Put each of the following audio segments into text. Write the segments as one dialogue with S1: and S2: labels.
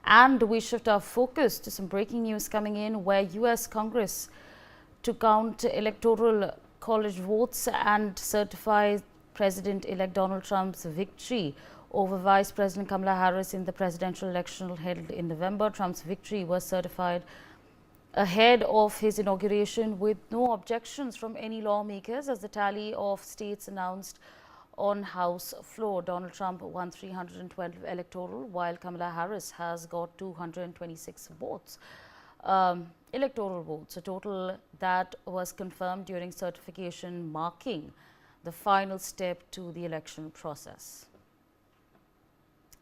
S1: And we shift our focus to some breaking news coming in, where US Congress to count electoral college votes and certify President-elect Donald Trump's victory over Vice President Kamala Harris in the presidential election held in November. Trump's victory was certified ahead of his inauguration with no objections from any lawmakers, as the tally of states announced on House floor. Donald Trump won 312 electoral, while Kamala Harris has got 226 votes. Electoral votes, a total that was confirmed during certification, marking the final step to the election process.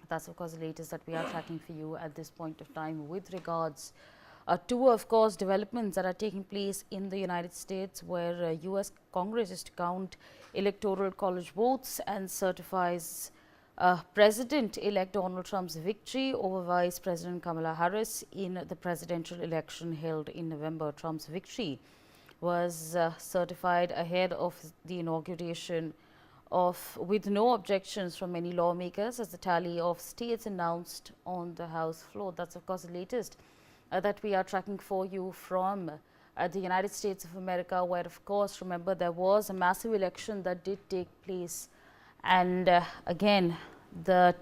S1: That's of course the latest that we are tracking for you at this point of time with regards to, of course, developments that are taking place in the United States, where US Congress is to count electoral college votes and certifies President-elect Donald Trump's victory over Vice President Kamala Harris in the presidential election held in November. Trump's victory was certified ahead of the inauguration with no objections from any lawmakers, as the tally of states announced on the House floor. That's of course the latest that we are tracking for you from the United States of America, where of course, remember, there was a massive election that did take place, and again the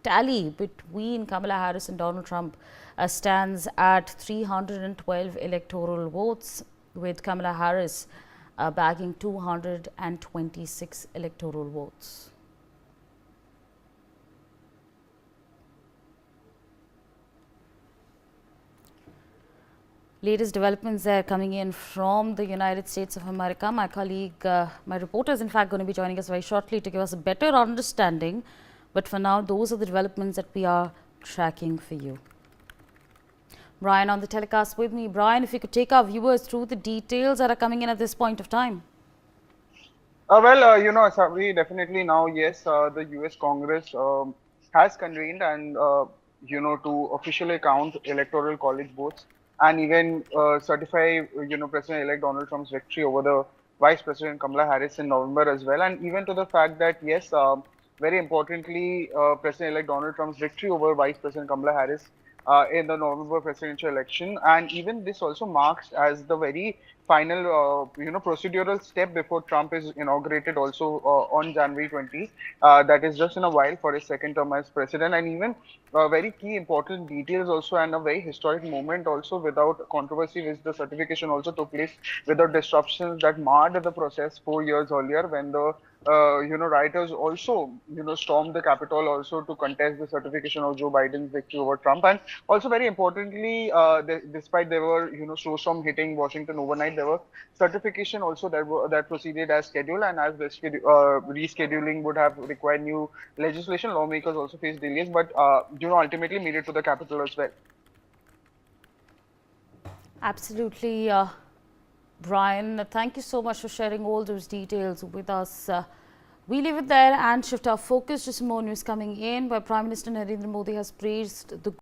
S1: tally between Kamala Harris and Donald Trump stands at 312 electoral votes, with Kamala Harris bagging 226 electoral votes. Latest developments there coming in from the United States of America. My colleague, my reporter is in fact going to be joining us very shortly to give us a better understanding. But for now, those are the developments that we are tracking for you. Brian on the telecast with me. Brian, if you could take our viewers through the details that are coming in at this point of time.
S2: Sabri, definitely now, yes, the US Congress has convened and, to officially count electoral college votes and even certify, President-elect Donald Trump's victory over the Vice President Kamala Harris in November as well. And even to the fact that, yes, very importantly, President-elect Donald Trump's victory over Vice President Kamala Harris in the November presidential election. And even this also marks as the very final, procedural step before Trump is inaugurated also on January 20. That is just in a while for his second term as president. And even very key important details also, and a very historic moment also without controversy, which the certification also took place without disruptions that marred the process 4 years earlier, when the rioters also, stormed the Capitol also to contest the certification of Joe Biden's victory over Trump. And also very importantly, despite there were, snowstorm hitting Washington overnight, there were certification also that proceeded as scheduled, and as rescheduling would have required new legislation, lawmakers also faced delays, but, ultimately made it to the Capitol as well.
S1: Absolutely. Brian, thank you so much for sharing all those details with us. We leave it there and shift our focus to some more news coming in, where Prime Minister Narendra Modi has praised the